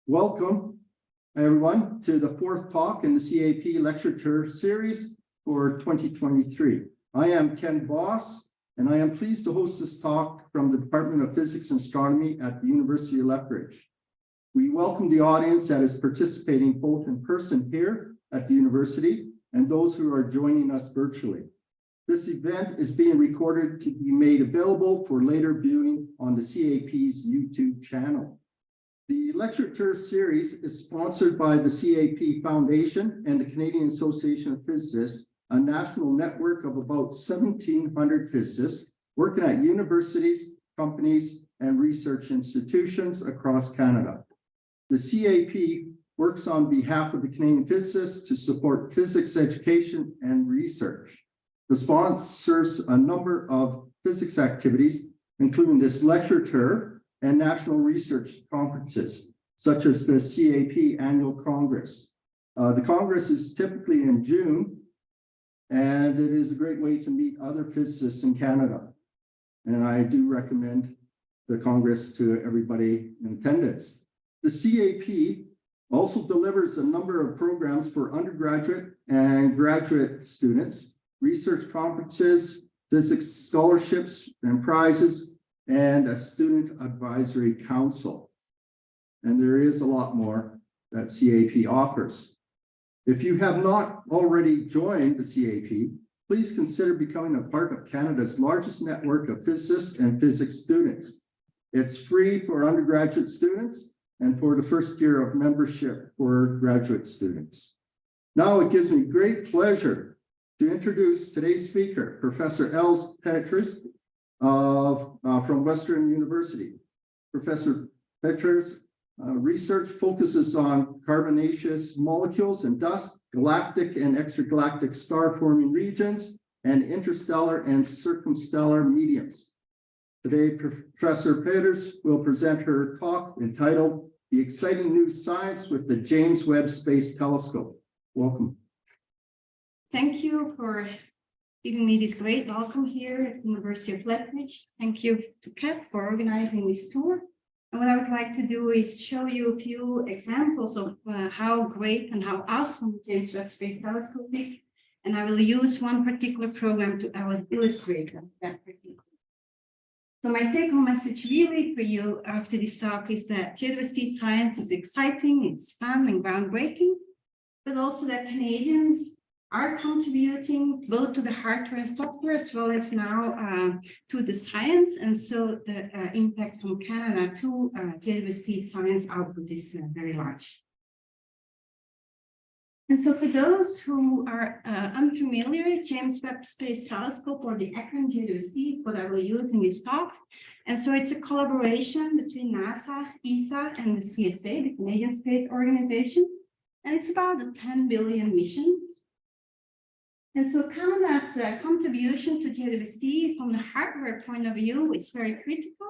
Welcome, everyone, to the fourth talk in the CAP Lecture Tour series for 2023. I am Ken Voss, and I am pleased to host this talk from the Department of Physics and Astronomy at the University of Lethbridge. We welcome the audience that is participating both in person here at the university and those who are joining us virtually. This event is being recorded to be made available for later viewing on the CAP's YouTube channel. The Lecture Tour series is sponsored by the CAP Foundation and the Canadian Association of Physicists, a national network of about 1,700 physicists working at universities, companies, and research institutions across Canada. The CAP works on behalf of the Canadian physicists to support physics education and research. The sponsors a number of physics activities, including this lecture tour and national research conferences, such as the CAP Annual Congress. The Congress is typically in June, and it is a great way to meet other physicists in Canada. And I do recommend the Congress to everybody in attendance. The CAP also delivers a number of programs for undergraduate and graduate students, research conferences, physics scholarships and prizes, and a student advisory council. And there is a lot more that CAP offers. If you have not already joined the CAP, please consider becoming a part of Canada's largest network of physicists and physics students. It's free for undergraduate students and for the first year of membership for graduate students. Now it gives me great pleasure to introduce today's speaker, Professor Els Peeters from Western University. Professor Peeters' research focuses on carbonaceous molecules and dust, galactic and extragalactic star-forming regions, and interstellar and circumstellar mediums. Today, Professor Peeters will present her talk entitled "The Exciting New Science with the James Webb Space Telescope." Welcome. Thank you for giving me this great welcome here at the University of Lethbridge. Thank you to CAP for organizing this tour. And what I would like to do is show you a few examples of how great and how awesome the James Webb Space Telescope is. And I will use one particular program to illustrate that particular. So my take-home message really for you after this talk is that JWST science is exciting, it's fun and groundbreaking, but also that Canadians are contributing both to the hardware and software as well as now to the science. And so the impact from Canada to JWST science output is very large. And so for those who are unfamiliar, James Webb Space Telescope, or the acronym JWST, is what I will use in this talk. And so it's a collaboration between NASA, ESA, and the CSA, the Canadian Space Organization. And it's about a $10 billion mission. And so Canada's contribution to JWST from the hardware point of view is very critical.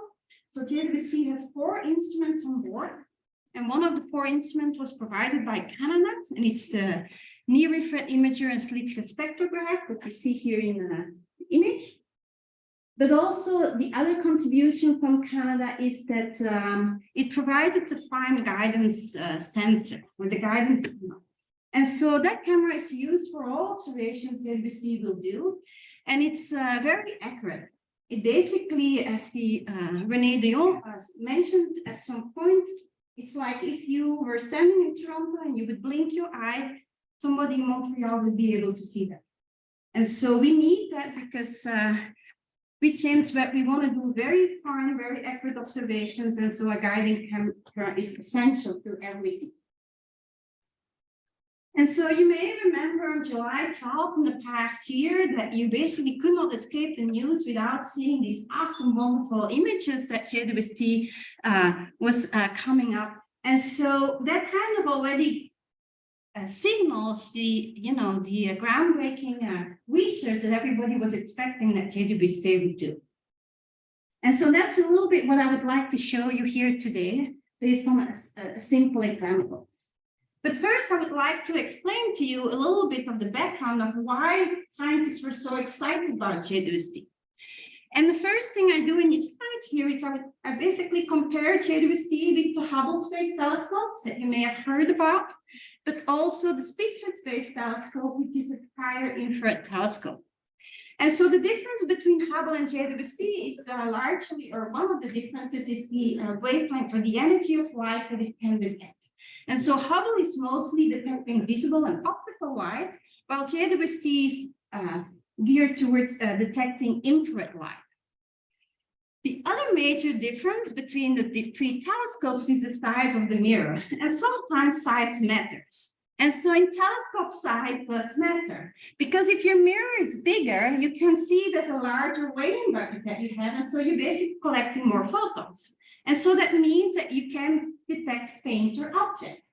So JWST has 4 instruments on board, and one of the 4 instruments was provided by Canada, and it's the near-infrared imager and slit spectrograph that you see here in the image. But also the other contribution from Canada is that it provided the fine guidance sensor, or the guidance. And so that camera is used for all observations JWST will do, and it's very accurate. It basically, as the René Dion mentioned at some point, it's like if you were standing in Toronto and you would blink your eye, somebody in Montreal would be able to see that. And so we need that because with James Webb, we want to do very fine, very accurate observations, and so a guiding camera is essential to everything. And so you may remember on July 12th in the past year that you basically could not escape the news without seeing these awesome, wonderful images that JWST was coming up. And so that kind of already signals the groundbreaking research that everybody was expecting that JWST would do. And so that's a little bit what I would like to show you here today, based on a simple example. But first, I would like to explain to you a little bit of the background of why scientists were so excited about JWST. And the first thing I do in this slide here is I basically compared JWST with the Hubble Space Telescope that you may have heard about, but also the Spitzer Space Telescope, which is a prior infrared telescope. And so the difference between Hubble and JWST is largely, or one of the differences is the wavelength or the energy of light that it can detect. And so Hubble is mostly detecting visible and optical light, while JWST is geared towards detecting infrared light. The other major difference between the three telescopes is the size of the mirror, and sometimes size matters. And so in telescope size does matter, because if your mirror is bigger, you can see there's a larger waving bucket that you have, and so you're basically collecting more photons. And so that means that you can detect fainter objects,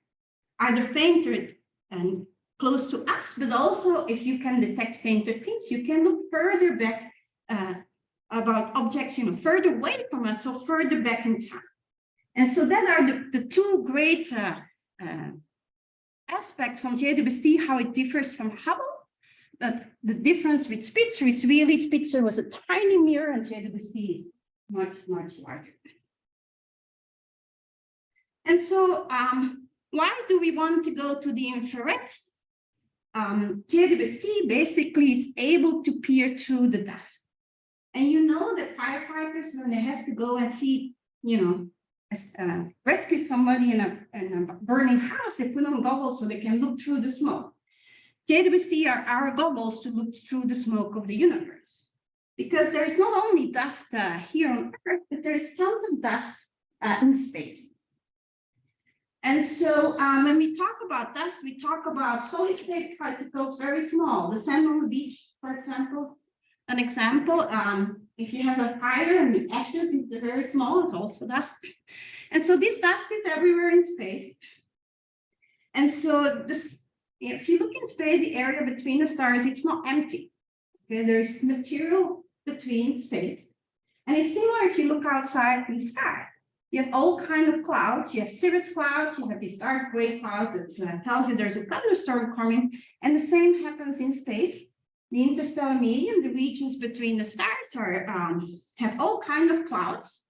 either fainter and close to us, but also if you can detect fainter things, you can look further back about objects, further away from us, so further back in time. And so that are the two great aspects from JWST, how it differs from Hubble. But the difference with Spitzer is really Spitzer was a tiny mirror and JWST is much, much larger. And so why do we want to go to the infrared? JWST basically is able to peer through the dust. And you know that firefighters, when they have to go and see, rescue somebody in a burning house, they put on goggles so they can look through the smoke. JWST are our goggles to look through the smoke of the universe. Because there is not only dust here on Earth, but there is tons of dust in space. And so when we talk about dust, we talk about solid state particles, very small. The sand on the beach, for example. An example, if you have a fire and the ashes is very small, it's also dust. And so this dust is everywhere in space. And so if you look in space, the area between the stars, it's not empty. Okay, there's material between space. And it's similar if you look outside in the sky. You have all kinds of clouds. You have cirrus clouds, you have these dark gray clouds that tells you there's a thunderstorm coming. And the same happens in space. The interstellar medium, the regions between the stars have all kinds of clouds.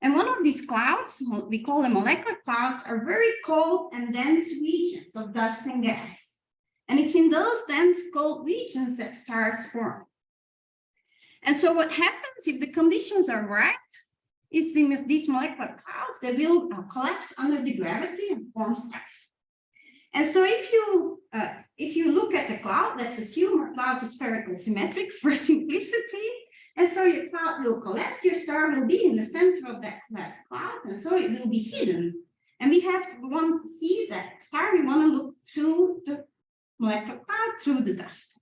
And one of these clouds, we call them molecular clouds, are very cold and dense regions of dust and gas. And it's in those dense cold regions that stars form. And so what happens if the conditions are right is these molecular clouds, they will collapse under the gravity and form stars. And so if you look at a cloud, let's assume our cloud is spherically symmetric for simplicity. And so your cloud will collapse, your star will be in the center of that collapsed cloud, and so it will be hidden. And we want to see that star, we want to look through the molecular cloud, through the dust.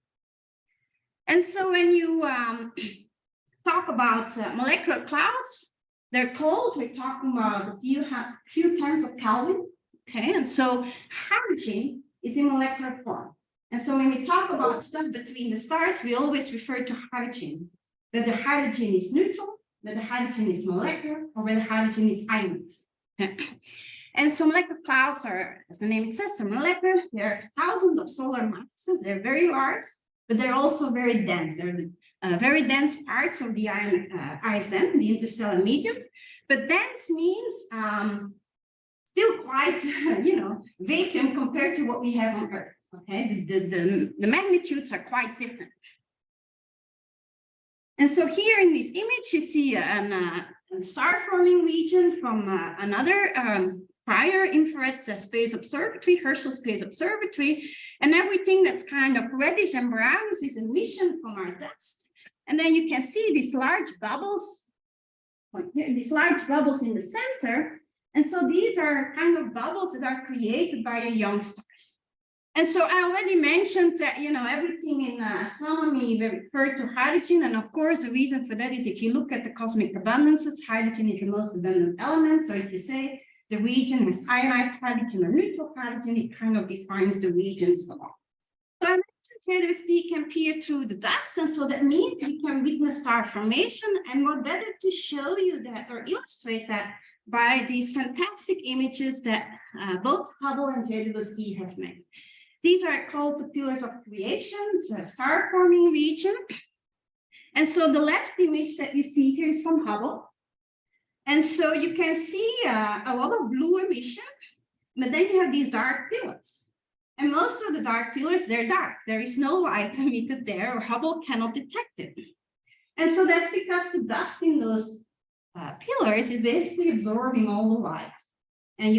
And so when you talk about molecular clouds, they're cold, we're talking about a few tens of Kelvin. Okay, and so hydrogen is in molecular form. And so when we talk about stuff between the stars, we always refer to hydrogen. Whether hydrogen is neutral, whether hydrogen is molecular, or whether hydrogen is ionized. And so molecular clouds are, as the name says, are molecular. There are thousands of solar masses. They're very large, but they're also very dense. They're the very dense parts of the ISM, the interstellar medium. But dense means still quite, vacuum compared to what we have on Earth. Okay, the magnitudes are quite different. And so here in this image, you see a star-forming region from another prior infrared space observatory, Herschel Space Observatory, and everything that's kind of reddish and brown is emission from our dust. And then you can see these large bubbles, like here, these large bubbles in the center. And so these are kind of bubbles that are created by the young stars. And so I already mentioned that, everything in astronomy referred to hydrogen. And of course, the reason for that is if you look at the cosmic abundances, hydrogen is the most abundant element. So if you say the region has ionized hydrogen or neutral hydrogen, it kind of defines the regions below. So I mentioned JWST can peer through the dust. And so that means we can witness star formation. And what better to show you that or illustrate that by these fantastic images that both Hubble and JWST have made. These are called the pillars of creation. It's a star-forming region. And so the left image that you see here is from Hubble. And so you can see a lot of blue emission, but then you have these dark pillars. And most of the dark pillars, they're dark. There is no light emitted there, or Hubble cannot detect it. And so that's because the dust in those pillars is basically absorbing all the light. And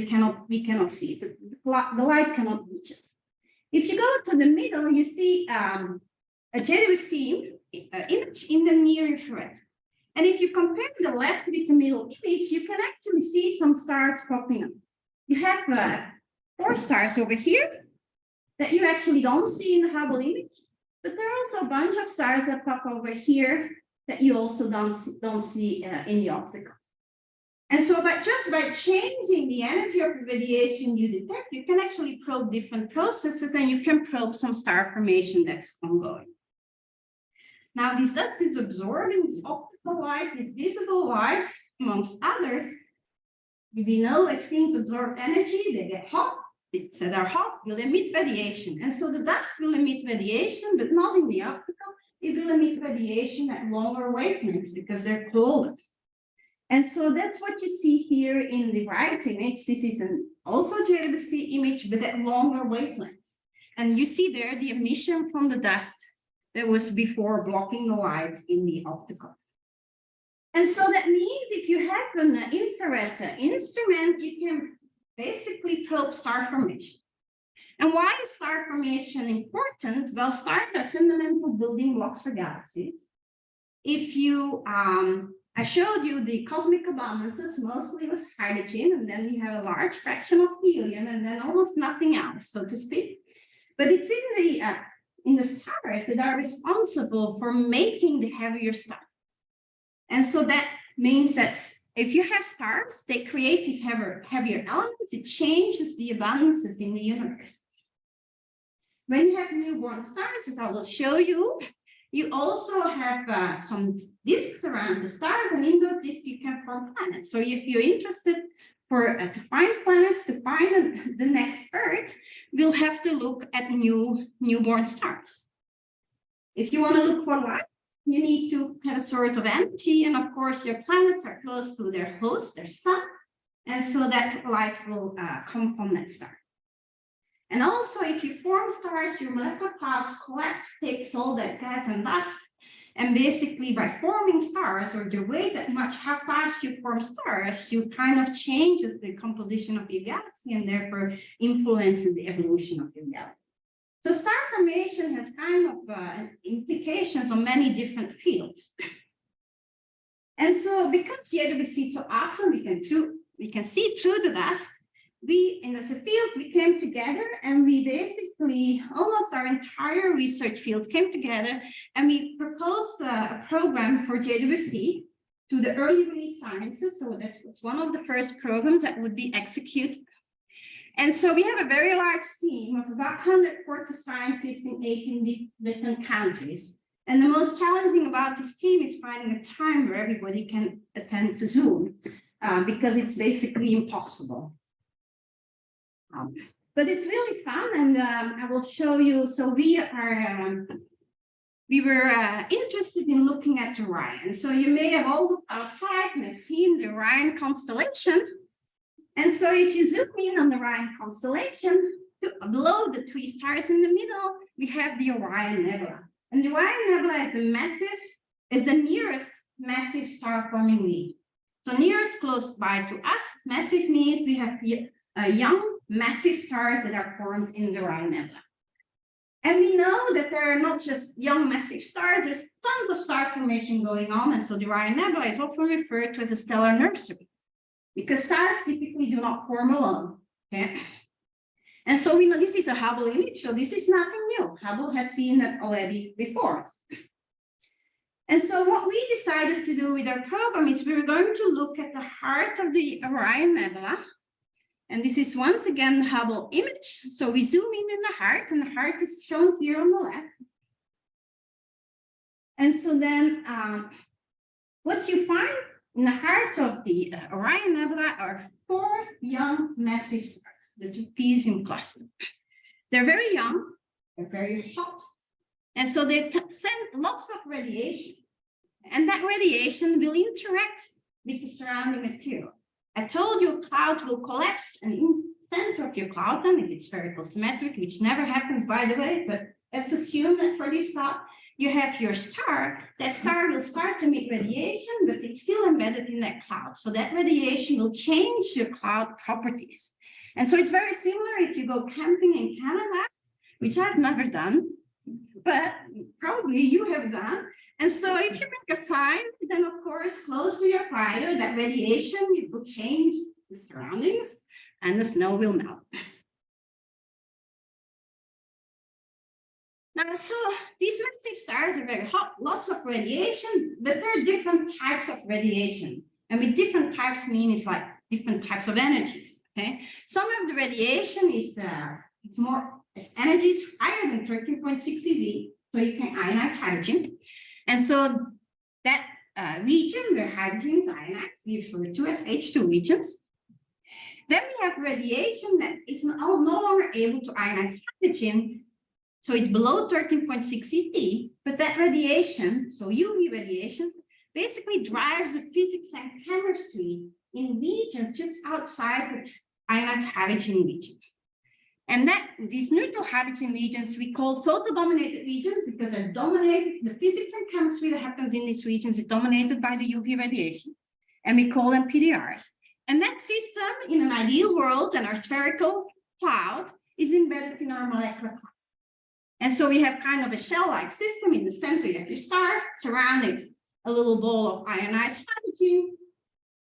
we cannot see it. The light cannot reach us. If you go to the middle, you see a JWST image in the near infrared. And if you compare the left with the middle image, you can actually see some stars popping up. You have 4 stars over here that you actually don't see in the Hubble image, but there are also a bunch of stars that pop over here that you also don't see in the optical. And so just by changing the energy of the radiation you detect, you can actually probe different processes, and you can probe some star formation that's ongoing. Now, this dust is absorbing this optical light, this visible light, amongst others. We know if things absorb energy, they get hot. It's that are hot, will emit radiation. And so the dust will emit radiation, but not in the optical. It will emit radiation at longer wavelengths because they're colder. And so that's what you see here in the right image. This is also JWST image, but at longer wavelengths. And you see there the emission from the dust that was before blocking the light in the optical. And so that means if you have an infrared instrument, you can basically probe star formation. And why is star formation important? Well, stars are fundamental building blocks for galaxies. If you, I showed you the cosmic abundances, mostly with hydrogen, and then you have a large fraction of helium, and then almost nothing else, so to speak. But it's in the stars that are responsible for making the heavier stuff. And so that means that if you have stars, they create these heavier elements. It changes the abundances in the universe. When you have newborn stars, as I will show you, you also have some disks around the stars, and in those disks you can form planets. So if you're interested to find planets, to find the next Earth, we'll have to look at newborn stars. If you want to look for life, you need to have a source of energy, and of course your planets are close to their host, their sun, and so that light will come from that star. And also, if you form stars, your molecular clouds takes all that gas and dust, and basically by forming stars, or the way that how fast you form stars, you kind of changes the composition of your galaxy, and therefore influences the evolution of your galaxy. So star formation has kind of implications on many different fields. And so because JWST is so awesome, we can see through the dust. As a field, we came together, and we basically, almost our entire research field came together, and we proposed a program for JWST to the early release sciences. So this was one of the first programs that would be executed. And so we have a very large team of about 140 scientists in 18 different countries. And the most challenging about this team is finding a time where everybody can attend to Zoom, because it's basically impossible. But it's really fun, and I will show you. So we were interested in looking at Orion. So you may have all looked outside and have seen the Orion constellation. And so if you zoom in on the Orion constellation, below the 3 stars in the middle, we have the Orion Nebula. And the Orion Nebula is the nearest massive star forming lead. So nearest close by to us, massive means we have young massive stars that are formed in the Orion Nebula. And we know that there are not just young massive stars, there's tons of star formation going on. And so the Orion Nebula is often referred to as a stellar nursery, because stars typically do not form alone. Okay? And so we know this is a Hubble image, so this is nothing new. Hubble has seen that already before us. And so what we decided to do with our program is we were going to look at the heart of the Orion Nebula. And this is once again the Hubble image. So we zoom in the heart, and the heart is shown here on the left. And so then what you find in the heart of the Orion Nebula are 4 young massive stars, the trapezium cluster. They're very young, they're very hot, and so they send lots of radiation. And that radiation will interact with the surrounding material. I told you a cloud will collapse, and in the center of your cloud, then if it's spherical symmetric, which never happens, by the way, but let's assume that for this talk, you have your star. That star will start to emit radiation, but it's still embedded in that cloud. So that radiation will change your cloud properties. And so it's very similar if you go camping in Canada, which I've never done, but probably you have done. And so if you make a fire, then of course, close to your fire, that radiation, it will change the surroundings and the snow will melt. Now, so these massive stars are very hot, lots of radiation, but there are different types of radiation. And with different types mean it's like different types of energies, okay? Some of the radiation is, its energy is higher than 13.6 eV, so you can ionize hydrogen. And so that region where hydrogen is ionized, we refer to as H2 regions. Then we have radiation that is no longer able to ionize hydrogen. So it's below 13.6 eV, but that radiation, so UV radiation, basically drives the physics and chemistry in regions just outside the ionized hydrogen region. And that these neutral hydrogen regions we call photodominated regions because they're dominated, the physics and chemistry that happens in these regions is dominated by the UV radiation. And we call them PDRs. And that system in an ideal world and our spherical cloud is embedded in our molecular cloud. And so we have kind of a shell-like system. In the center, you have your star, surrounding a little ball of ionized hydrogen,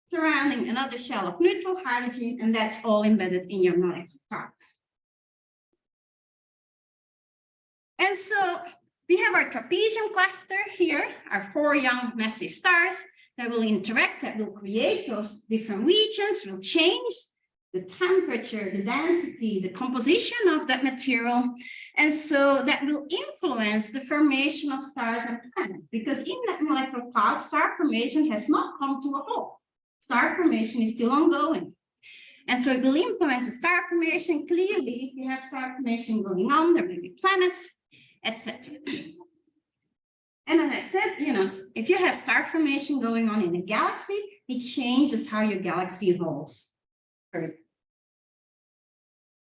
surrounding another shell of neutral hydrogen, and that's all embedded in your molecular cloud. And so we have our trapezium cluster here, our 4 young massive stars that will interact, that will create those different regions, will change the temperature, the density, the composition of that material. And so that will influence the formation of stars and planets, because in that molecular cloud, star formation has not come to a halt. Star formation is still ongoing. And so it will influence the star formation. Clearly, if you have star formation going on, there may be planets, etc. And as I said, if you have star formation going on in a galaxy, it changes how your galaxy evolves.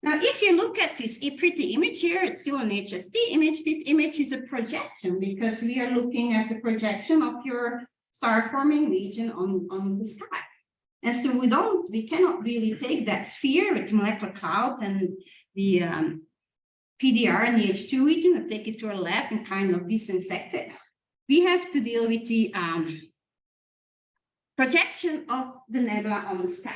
Now, if you look at this pretty image here, it's still an HST image. This image is a projection because we are looking at the projection of your star forming region on the sky. And so we cannot really take that sphere with the molecular cloud and the PDR and the H2 region and take it to our lab and kind of dissect it. We have to deal with the projection of the nebula on the sky.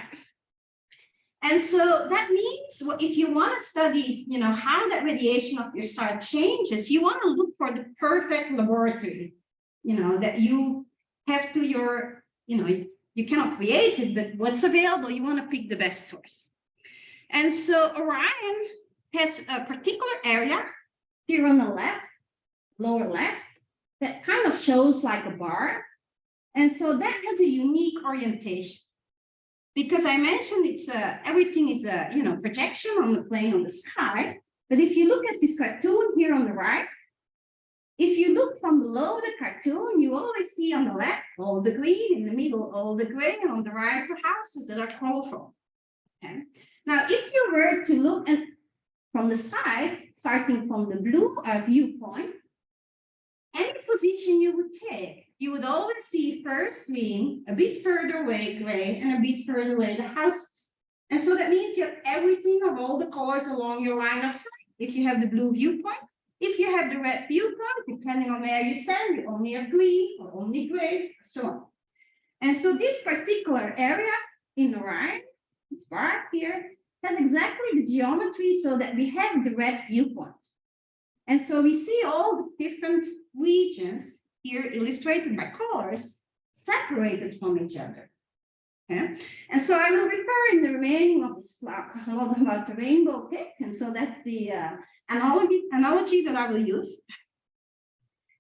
And so that means if you want to study, how that radiation of your star changes, you want to look for the perfect laboratory, that you have to you cannot create it, but what's available, you want to pick the best source. And so Orion has a particular area here on the left, lower left, that kind of shows like a bar. And so that has a unique orientation. Because I mentioned everything is a projection on the plane of the sky. But if you look at this cartoon here on the right, if you look from below the cartoon, you always see on the left all the green, in the middle all the gray, and on the right the houses that are colorful. Okay. Now, if you were to look at from the sides, starting from the blue viewpoint, any position you would take, you would always see first green, a bit further away gray, and a bit further away the houses. And so that means you have everything of all the colors along your line of sight. If you have the blue viewpoint, if you have the red viewpoint, depending on where you stand, you only have green or only gray, so on. And so this particular area in Orion, this bar here, has exactly the geometry so that we have the red viewpoint. And so we see all the different regions here illustrated by colors separated from each other. Okay? And so I will refer in the remaining of this talk a lot about the rainbow pick. And so that's the analogy that I will use.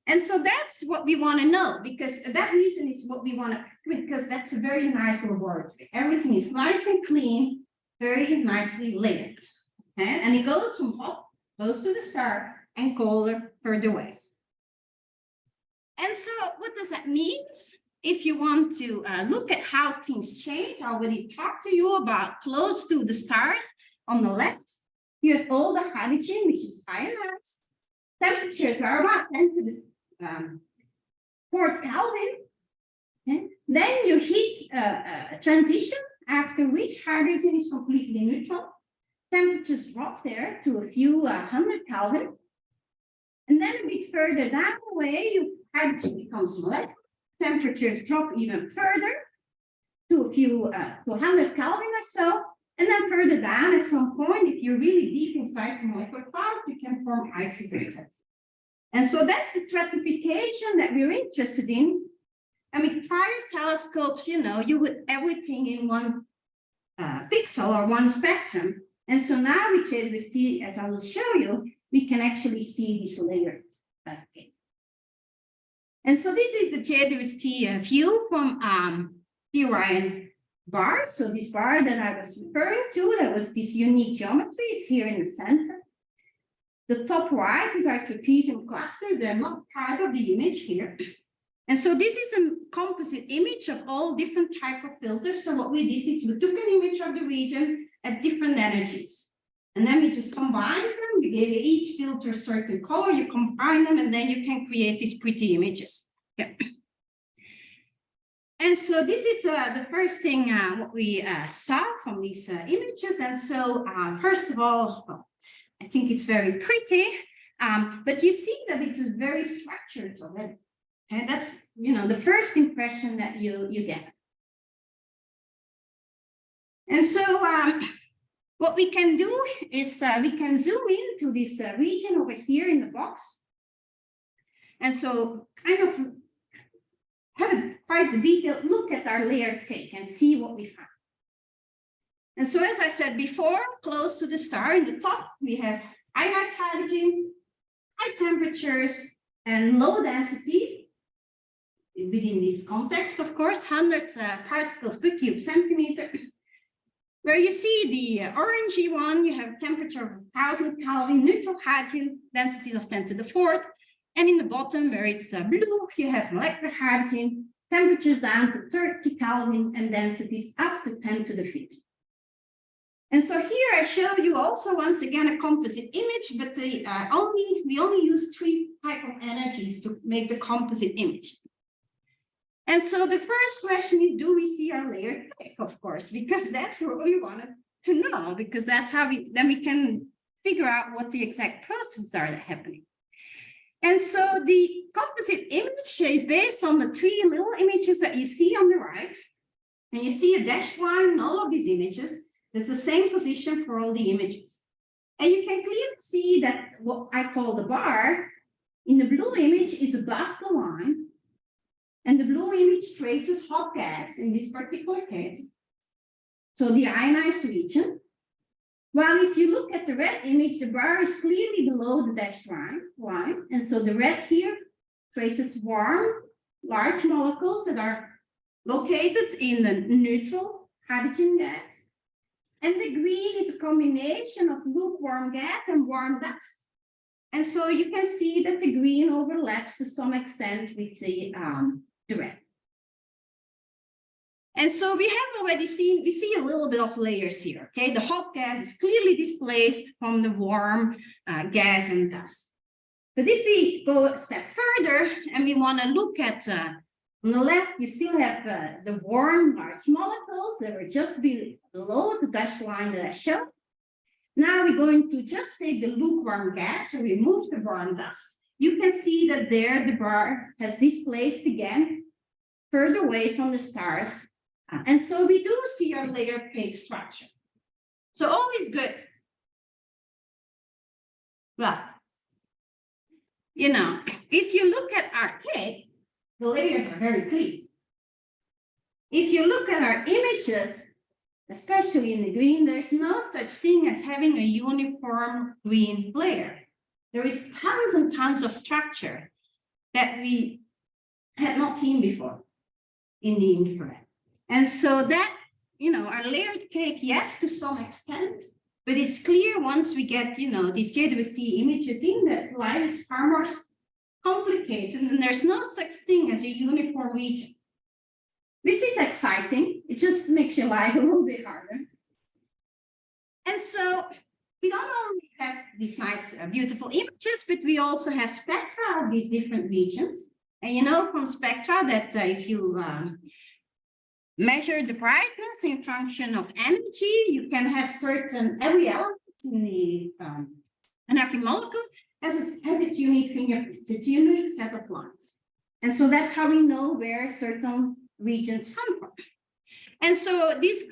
And so that's what we want to know, because that region is what we want to, because that's a very nice laboratory. Everything is nice and clean, very nicely linked. Okay? And it goes from hot, close to the star, and colder further away. And so what does that mean? if you want to look at how things change, I already talked to you about close to the stars. On the left, you have all the hydrogen, which is ionized. Temperatures are about 10 to the 4th Kelvin. Okay. Then you hit a transition, after which hydrogen is completely neutral. Temperatures drop there to a few 100 Kelvin. And then a bit further down the way, hydrogen becomes molecular. Temperatures drop even further to a few to 100 Kelvin or so. And then further down, at some point, if you're really deep inside the molecular cloud, you can form isotope. And so that's the stratification that we're interested in. And with prior telescopes, you know, you would everything in one pixel or one spectrum. And so now with JWST, as I will show you, we can actually see this layered landscape. And so this is the JWST view from the Orion bar. So this bar that I was referring to, that was this unique geometry, is here in the center. The top right is our trapezium clusters. They're not part of the image here. And so this is a composite image of all different types of filters. So what we did is we took an image of the region at different energies. And then we just combined them. We gave each filter a certain color. You combine them, and then you can create these pretty images. Yeah. And so this is the first thing what we saw from these images. And so first of all, I think it's very pretty, but you see that it's very structured already. And that's, you know, the first impression that you get. And so what we can do is we can zoom into this region over here in the box. And so kind of have a quite a detailed look at our layered cake and see what we found. And so, as I said before, close to the star in the top, we have ionized hydrogen, high temperatures, and low density. Within this context, of course, 100 particles per cubic centimeter. Where you see the orangey one, you have temperature of 1000 Kelvin, neutral hydrogen, densities of 10 to the 4th. And in the bottom, where it's blue, you have molecular hydrogen, temperatures down to 30 Kelvin, and densities up to 10 to the 5th. And so here I show you also, once again, a composite image, but we only use 3 types of energies to make the composite image. And so the first question is, do we see our layered cake? Of course, because that's what we wanted to know, because that's how we can figure out what the exact processes are happening. And so the composite image is based on the 3 little images that you see on the right. And you see a dashed line in all of these images. It's the same position for all the images. And you can clearly see that what I call the bar in the blue image is above the line. And the blue image traces hot gas in this particular case. So the ionized region. While if you look at the red image, the bar is clearly below the dashed line. And so the red here traces warm, large molecules that are located in the neutral hydrogen gas. And the green is a combination of lukewarm gas and warm dust. And so you can see that the green overlaps to some extent with the red. And so we have already seen, we see a little bit of layers here, okay? The hot gas is clearly displaced from the warm gas and dust. But if we go a step further and we want to look at, on the left, you still have the warm large molecules that are just below the dashed line that I showed. Now we're going to just take the lukewarm gas and remove the warm dust. You can see that there the bar has displaced again further away from the stars. And so we do see our layered cake structure. So all is good. Well, you know, if you look at our cake, the layers are very clean. If you look at our images, especially in the green, there's no such thing as having a uniform green layer. There is tons and tons of structure that we had not seen before in the infrared. And so that, you know, our layered cake, yes, to some extent, but it's clear once we get, you know, these JWST images in that life is far more complicated, and there's no such thing as a uniform region. This is exciting. It just makes your life a little bit harder. And so we don't only have these nice, beautiful images, but we also have spectra of these different regions. And you know from spectra that if you measure the brightness in function of energy, you can have certain, every element in the, and every molecule has its unique fingerprints, its unique set of lines. And so that's how we know where certain regions come from. And so this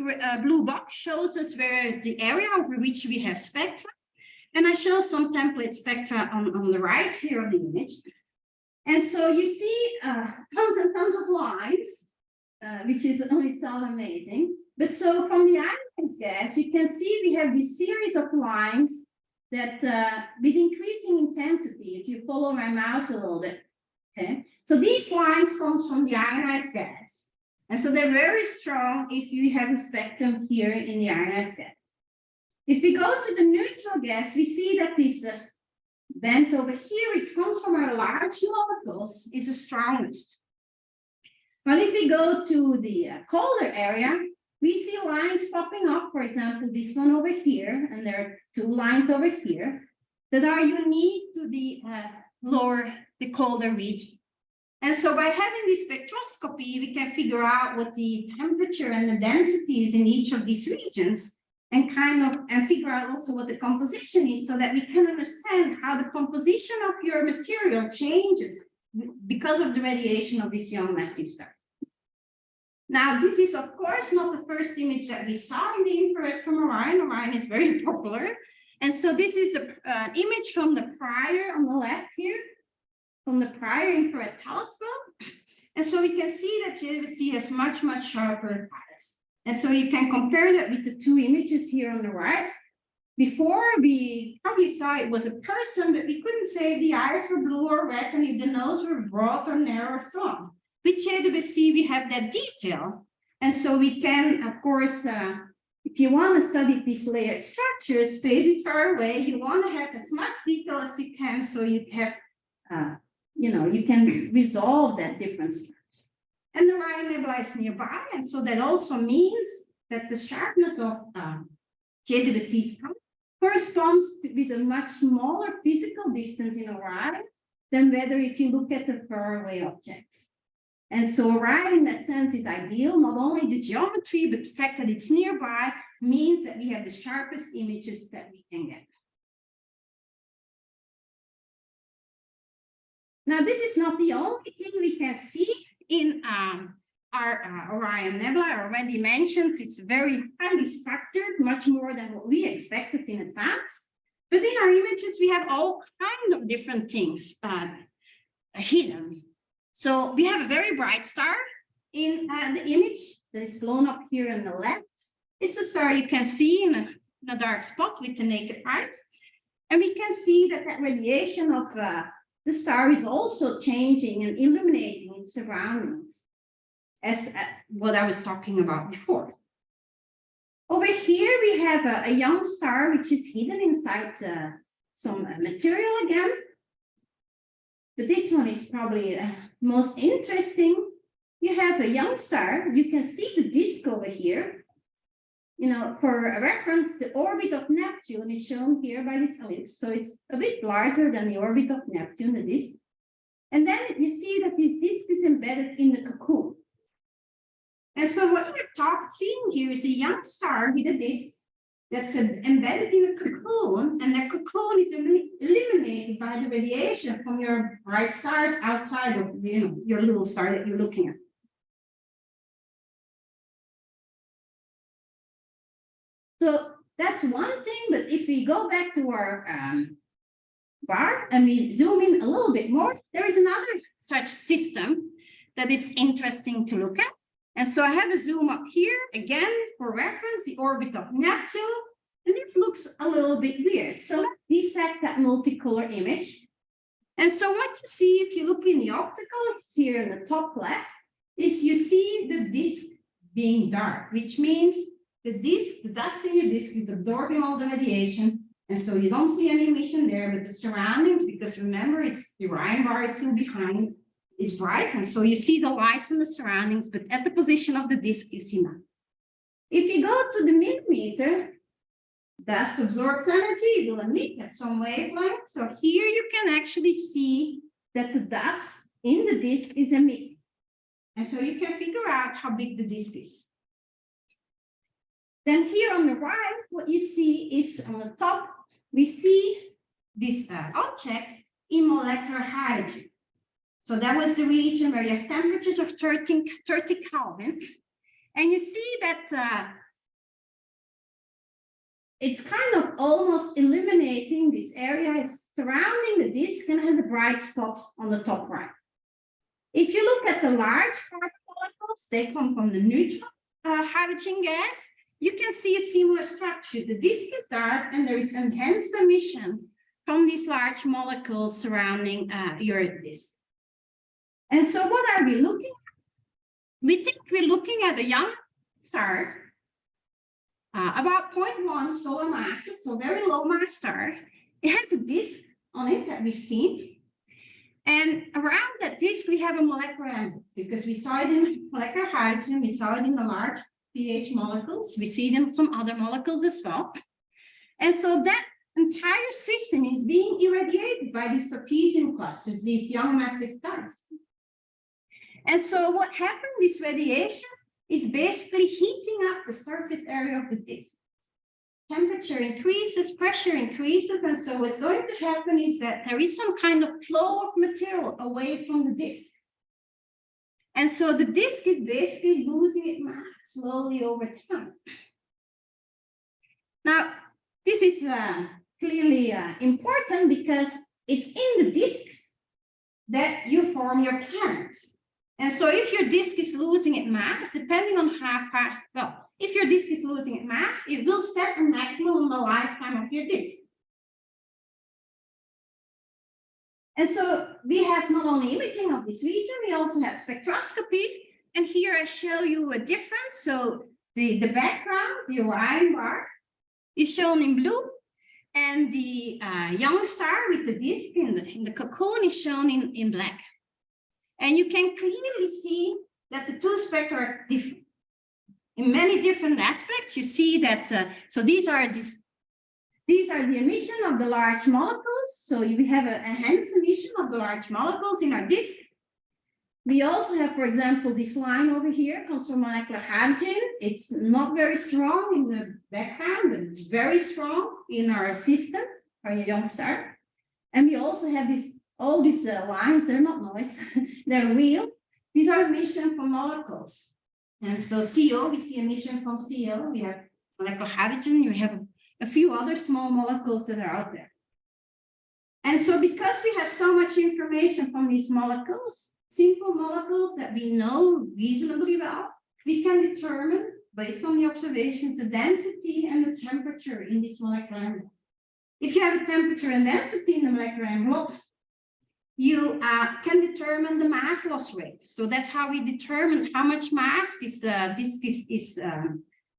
blue box shows us where the area over which we have spectra. And I show some template spectra on the right here of the image. And so you see tons and tons of lines, which is on itself amazing. But so from the ionized gas, you can see we have this series of lines that with increasing intensity, if you follow my mouse a little bit, okay? So these lines come from the ionized gas. And so they're very strong if you have a spectrum here in the ionized gas. If we go to the neutral gas, we see that this band over here, it comes from our large molecules, is the strongest. But if we go to the colder area, we see lines popping up, for example, this one over here, and there are two lines over here that are unique to the the colder region. And so by having this spectroscopy, we can figure out what the temperature and the density is in each of these regions and figure out also what the composition is so that we can understand how the composition of your material changes because of the radiation of this young massive star. Now, this is, of course, not the first image that we saw in the infrared from Orion. Orion is very popular. And so this is the image from the prior on the left here, from the prior infrared telescope. And so we can see that JWST has much, much sharper iris. And so you can compare that with the two images here on the right. Before, we probably saw it was a person, but we couldn't say if the eyes were blue or red and if the nose were broad or narrow or so on. With JWST, we have that detail. And so we can, of course, if you want to study these layered structures, space is far away. You want to have as much detail as you can so you have, you can resolve that difference. And the Orion Nebula is nearby. And so that also means that the sharpness of JWST's corresponds with a much smaller physical distance in Orion than whether if you look at the faraway object. And so Orion in that sense is ideal. Not only the geometry, but the fact that it's nearby means that we have the sharpest images that we can get. Now, this is not the only thing we can see in our Orion Nebula. I already mentioned it's very highly structured, much more than what we expected in advance. But in our images, we have all kinds of different things hidden. So we have a very bright star in the image that is blown up here on the left. It's a star you can see in a dark spot with the naked eye. And we can see that that radiation of the star is also changing and illuminating its surroundings, as what I was talking about before. Over here, we have a young star, which is hidden inside some material again. But this one is probably most interesting. You have a young star. You can see the disk over here. For a reference, the orbit of Neptune is shown here by this ellipse. So it's a bit larger than the orbit of Neptune, the disk. And then you see that this disk is embedded in the cocoon. And so what we're seeing here is a young star with a disk that's embedded in a cocoon, and that cocoon is eliminated by the radiation from your bright stars outside of your little star that you're looking at. So that's one thing, but if we go back to our bar and we zoom in a little bit more, there is another such system that is interesting to look at. And so I have a zoom up here, again, for reference, the orbit of Neptune. And this looks a little bit weird. So let's dissect that multicolor image. And so what you see, if you look in the optical, it's here in the top left, is you see the disk being dark, which means the dust in your disk is absorbing all the radiation. And so you don't see any emission there, but the surroundings, because remember, it's the Orion bar is still behind, is bright, and so you see the light from the surroundings, but at the position of the disk, you see none. If you go to the millimeter, dust absorbs energy, it will emit at some wavelength. So here you can actually see that the dust in the disk is emitting. And so you can figure out how big the disk is. Then here on the right, what you see is on the top, we see this object in molecular hydrogen. So that was the region where you have temperatures of 30 Kelvin. And you see that it's kind of almost illuminating this area surrounding the disk and has a bright spot on the top right. If you look at the large carbon molecules, they come from the neutral hydrogen gas. You can see a similar structure. The disk is dark and there is enhanced emission from these large molecules surrounding your disk. And so what are we looking at? We think we're looking at a young star, about 0.1 solar masses, so very low mass star. It has a disk on it that we've seen. And around that disk, we have a molecular envelope because we saw it in molecular hydrogen, we saw it in the large pH molecules, we see it in some other molecules as well. And so that entire system is being irradiated by these trapezium clusters, these young massive stars. And so what happened, this radiation is basically heating up the surface area of the disk. Temperature increases, pressure increases, and so what's going to happen is that there is some kind of flow of material away from the disk. And so the disk is basically losing its mass slowly over time. Now, this is clearly important because it's in the disks that you form your planets. And so if your disk is losing its mass, depending on how fast, well, if your disk is losing its mass, it will set a maximum on the lifetime of your disk. And so we have not only imaging of this region, we also have spectroscopy. And here I show you a difference. So the background, the Orion bar, is shown in blue. And the young star with the disk in the cocoon is shown in black. And you can clearly see that the two spectra are different. In many different aspects, you see that, so these are the emission of the large molecules. So we have an enhanced emission of the large molecules in our disk. We also have, for example, this line over here comes from molecular hydrogen. It's not very strong in the background, but it's very strong in our system, our young star. And we also have all these lines, they're not noise, they're real. These are emissions from molecules. And so CO, we see emission from CO, we have molecular hydrogen, you have a few other small molecules that are out there. And so because we have so much information from these molecules, simple molecules that we know reasonably well, we can determine, based on the observations, the density and the temperature in this molecular envelope. If you have a temperature and density in the molecular envelope, you can determine the mass loss rate. So that's how we determine how much mass this disk is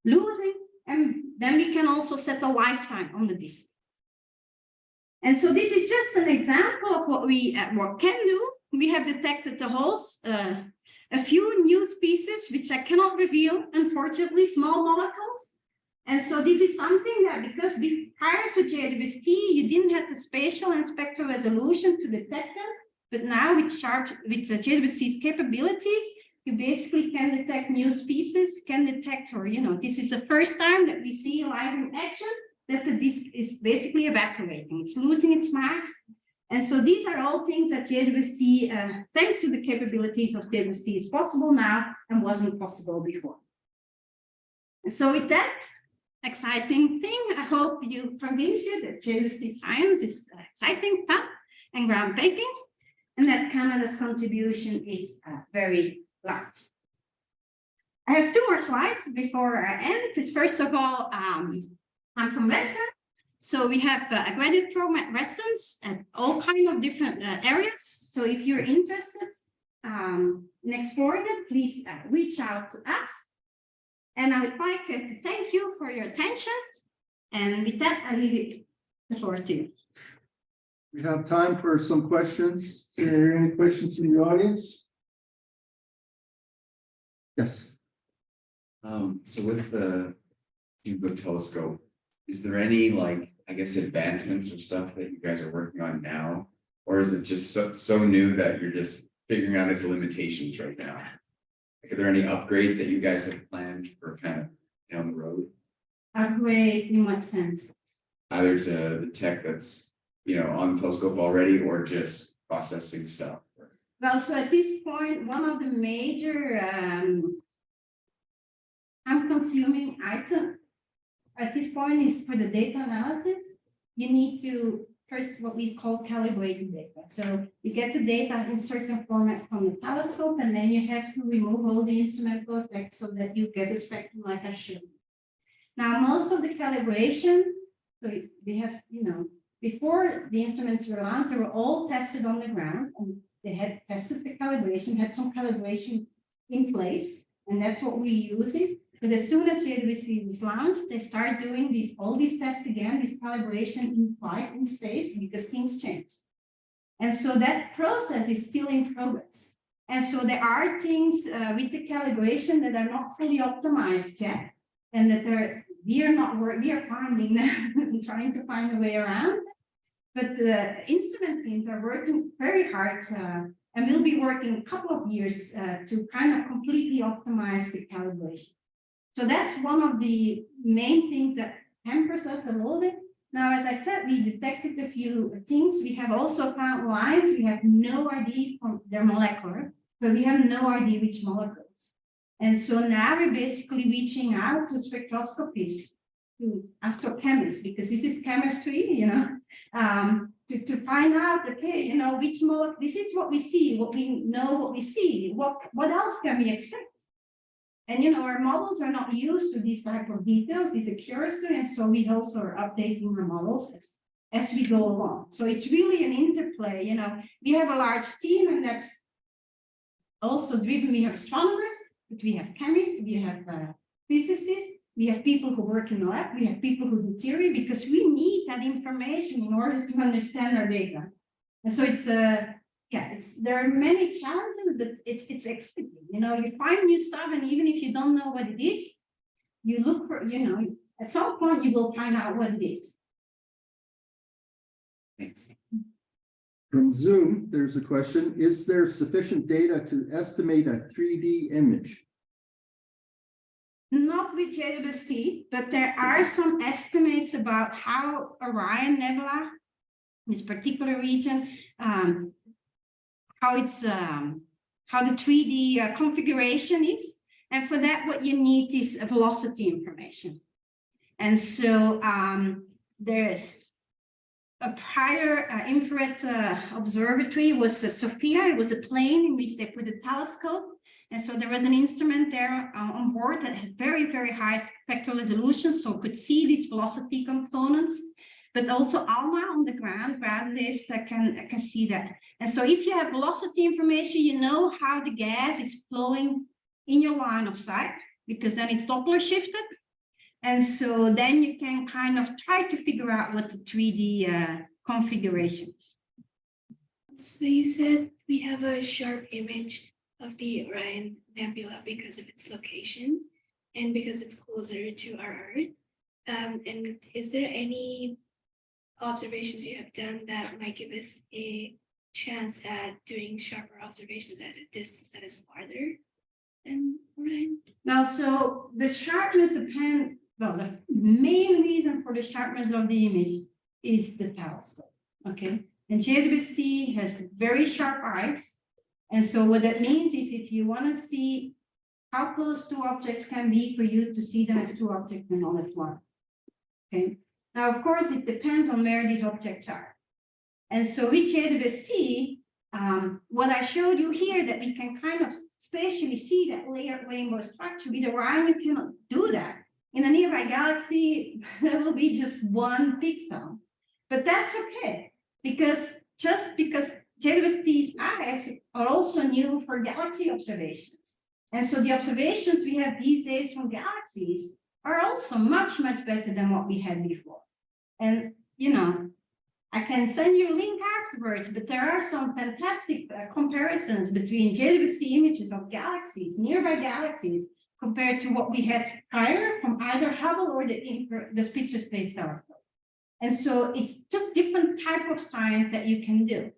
losing. And then we can also set a lifetime on the disk. And so this is just an example of what we at work can do. We have detected the holes, a few new species, which I cannot reveal, unfortunately, small molecules. And so this is something that because prior to JWST, you didn't have the spatial and spectral resolution to detect them, but now with JWST's capabilities, you basically can detect new species, can detect, or, this is the first time that we see live in action that the disk is basically evaporating. It's losing its mass. And so these are all things that JWST, thanks to the capabilities of JWST, is possible now and wasn't possible before. And so with that exciting thing, I hope you convince you that JWST science is exciting, fun, and groundbreaking, and that Canada's contribution is very large. I have two more slides before I end. It's first of all, I'm from Western. So we have a graduate program at Western's at all kinds of different areas. So if you're interested in exploring it, please reach out to us. And I would like to thank you for your attention. And with that, I leave the floor to you. We have time for some questions. Is there any questions in the audience? Yes. So with the Hubble telescope, is there any I guess advancements or stuff that you guys are working on now? Or is it just so new that you're just figuring out its limitations right now? Are there any upgrade that you guys have planned for kind of down the road? Upgrade in what sense? Either to the tech that's, on the telescope already or just processing stuff? Well, so at this point, one of the major time-consuming item at this point is for the data analysis. You need to first what we call calibrated data. So you get the data in certain format from the telescope, and then you have to remove all the instrumental effects so that you get a spectrum like I showed. Now, most of the calibration, so they have, before the instruments were around, they were all tested on the ground, and they had tested the calibration, had some calibration in place, and that's what we use it. But as soon as JWST was launched, they start doing all these tests again, this calibration in flight, in space, because things change. And so that process is still in progress. And so there are things with the calibration that are not fully optimized yet, and that we are finding them, trying to find a way around. But the instrument teams are working very hard, and we'll be working a couple of years to kind of completely optimize the calibration. So that's one of the main things that hampers us a little bit. Now, as I said, we detected a few things. We have also found lines. We have no idea from their molecular, but we have no idea which molecules. And so now we're basically reaching out to spectroscopists, to astrochemists, because this is chemistry, to find out, okay, which molecule, this is what we see, what we know, what we see, what else can we expect? And, our models are not used to these type of details, these accuracy, and so we also are updating our models as we go along. So it's really an interplay, we have a large team, and that's also driven. We have astronomers, but we have chemists, we have physicists, we have people who work in the lab, we have people who do theory, because we need that information in order to understand our data. And so it's there are many challenges, but it's exciting. You find new stuff, and even if you don't know what it is, you look for, at some point you will find out what it is. Thanks. From Zoom, there's a question. Is there sufficient data to estimate a 3D image? Not with JWST, but there are some estimates about how Orion Nebula, this particular region, how the 3D configuration is. And for that, what you need is a velocity information. And so there's a prior infrared observatory was Sophia. It was a plane in which they put a telescope. And so there was an instrument there on board that had very, very high spectral resolution, so could see these velocity components. But also ALMA on the ground, gradualists can see that. And so if you have velocity information, you know how the gas is flowing in your line of sight, because then it's Doppler shifted. And so then you can kind of try to figure out what the 3D configuration is. So you said we have a sharp image of the Orion Nebula because of its location and because it's closer to our Earth. And is there any observations you have done that might give us a chance at doing sharper observations at a distance that is farther than Orion? Now, so the sharpness depends, well, the main reason for the sharpness of the image is the telescope, okay? And JWST has very sharp eyes. And so what that means is if you want to see how close two objects can be for you to see them as two objects and not as one, okay? Now, of course, it depends on where these objects are. And so with JWST, what I showed you here, that we can kind of spatially see that layered rainbow structure. With Orion, you cannot do that. In a nearby galaxy, there will be just one pixel. But that's okay, because just because JWST's eyes are also new for galaxy observations. And so the observations we have these days from galaxies are also much, much better than what we had before. And, I can send you a link afterwards, but there are some fantastic comparisons between JWST images of galaxies, nearby galaxies, compared to what we had prior from either Hubble or the Spitzer Space Telescope. And so it's just different type of science that you can do.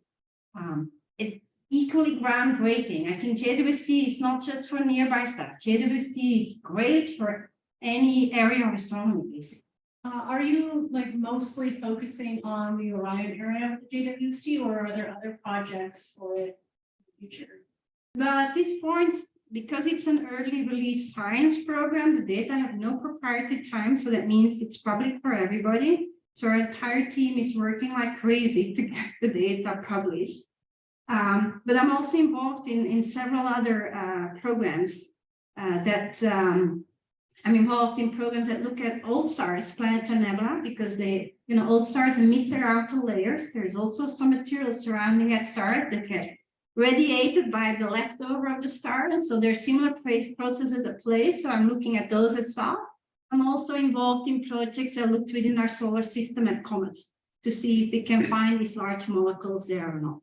It's equally groundbreaking. I think JWST is not just for nearby stuff. JWST is great for any area of astronomy, basically. Are you like mostly focusing on the Orion area of the JWST, or are there other projects for it in the future? But at this point, because it's an early release science program, the data have no proprietary time, so that means it's public for everybody. So our entire team is working like crazy to get the data published. But I'm also involved in several other programs I'm involved in programs that look at old stars, planets and nebula, because they, old stars emit their outer layers. There's also some material surrounding that stars that get radiated by the leftover of the star. And so there's similar processes at play. So I'm looking at those as well. I'm also involved in projects that looked within our solar system at comets to see if we can find these large molecules there or not.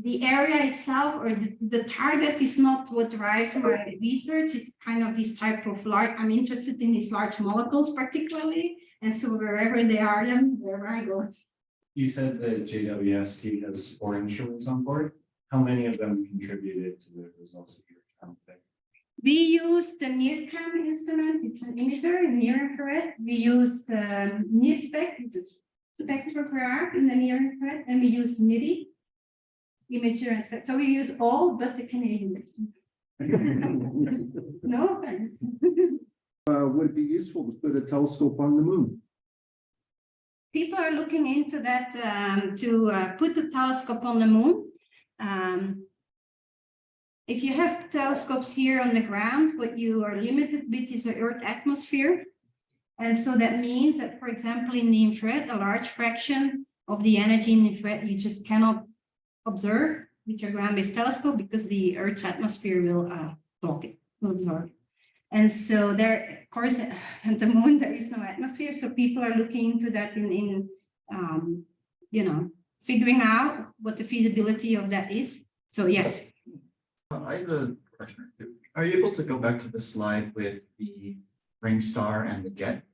The area itself or the target is not what drives my research. It's kind of this type of large, I'm interested in these large molecules particularly. And so wherever they are, then wherever I go. You said that JWST has 4 instruments on board. How many of them contributed to the results that you're trying to pick? We use the NIRCam instrument. It's an imager in near infrared. We use the NIRSpec, it's a spectrograph in the near infrared, and we use MIDI. Imager and spec. So we use all but the Canadian system. No offense. Would it be useful to put a telescope on the moon? People are looking into that to put the telescope on the moon. If you have telescopes here on the ground, what you are limited with is the Earth atmosphere. And so that means that, for example, in the infrared, a large fraction of the energy in the infrared you just cannot observe with your ground-based telescope because the Earth's atmosphere will block it, will absorb it. And so there, of course, at the moon, there is no atmosphere. So people are looking into that in figuring out what the feasibility of that is. So yes. I have a question. Are you able to go back to the slide with the ring star and the jet?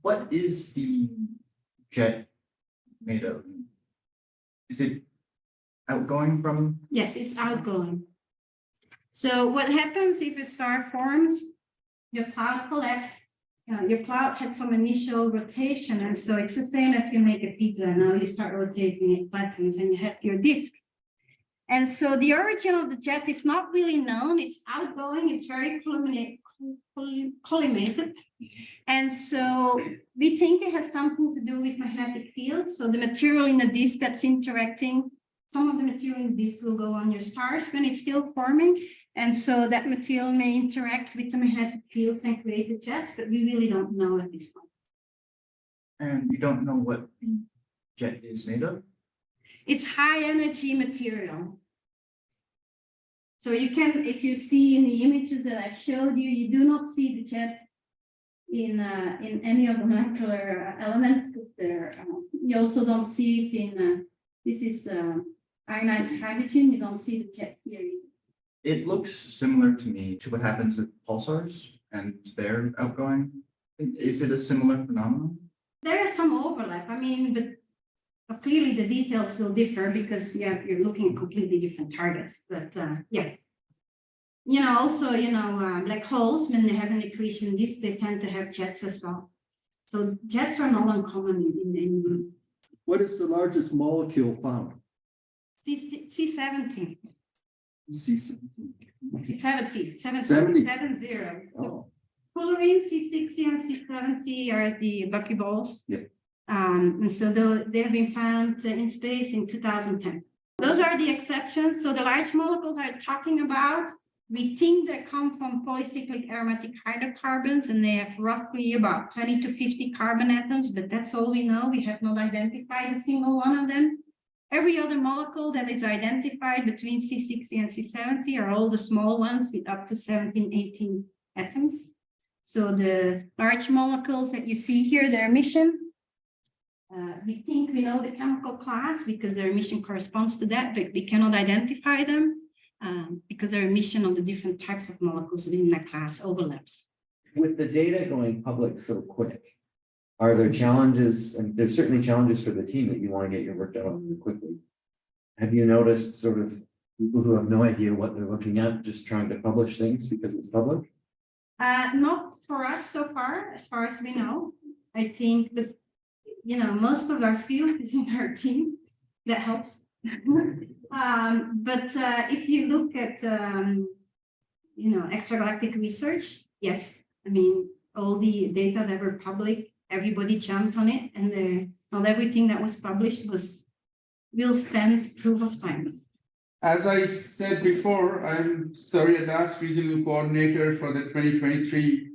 What is the jet made of? Is it outgoing from? Yes, it's outgoing. So what happens if a star forms, your cloud collects, your cloud had some initial rotation. And so it's the same as you make a pizza. Now you start rotating it, flattens, and you have your disk. And so the origin of the jet is not really known. It's outgoing. It's very collimated. And so we think it has something to do with magnetic fields. So the material in the disk that's interacting, some of the material in the disk will go on your stars when it's still forming. And so that material may interact with the magnetic fields and create the jets, but we really don't know at this point. And you don't know what the jet is made of? It's high energy material. So you can, if you see in the images that I showed you, you do not see the jet in any of the molecular elements, because you also don't see it in, this is ionized hydrogen, you don't see the jet here. It looks similar to me to what happens with pulsars and their outgoing. Is it a similar phenomenon? There is some overlap. I mean, but clearly the details will differ because you're looking at completely different targets. But yeah, also black holes, when they have an accretion disk, they tend to have jets as well. So jets are not uncommon in. What is the largest molecule found? C70. C70. 70. Oh. Fullerene, C60 and C70 are the buckyballs. Yeah. And so they have been found in space in 2010. Those are the exceptions. So the large molecules I'm talking about, we think they come from polycyclic aromatic hydrocarbons, and they have roughly about 20 to 50 carbon atoms, but that's all we know. We have not identified a single one of them. Every other molecule that is identified between C60 and C70 are all the small ones with up to 17, 18 atoms. So the large molecules that you see here, their emission We think we know the chemical class because their emission corresponds to that, but we cannot identify them because their emission on the different types of molecules within that class overlaps. With the data going public so quick, are there challenges, and there's certainly challenges for the team that you want to get your work done really quickly. Have you noticed sort of people who have no idea what they're looking at, just trying to publish things because it's public? Not for us so far as we know. I think that, most of our field is in our team. That helps. But if you look at, extragalactic research, yes. I mean, all the data that were public, everybody jumped on it, and not everything that was published will stand proof of time. As I said before, I'm Surya Das, Regional Coordinator for the 2023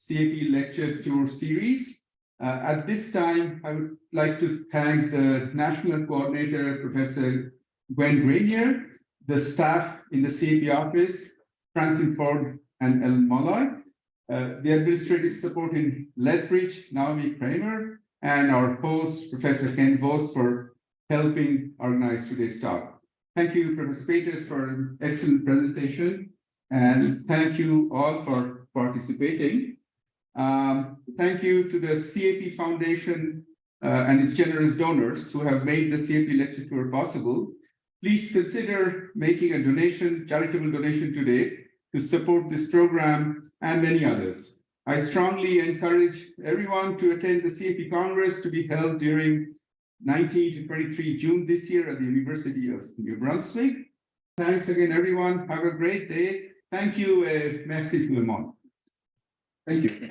CAP Lecture Tour Series. At this time, I would like to thank the National Coordinator, Professor Gwen Grenier, the staff in the CAP office, Francine Ford and El Molloy, the administrative support in Lethbridge, Naomi Kramer, and our host, Professor Ken Bose, for helping organize today's talk. Thank you, Professor Peters, for an excellent presentation, and thank you all for participating. Thank you to the CAP Foundation and its generous donors who have made the CAP Lecture Tour possible. Please consider making a donation, charitable donation today to support this program and many others. I strongly encourage everyone to attend the CAP Congress to be held during 19 to 23 June this year at the University of New Brunswick. Thanks again, everyone. Have a great day. Thank you. Merci tout le monde. Thank you.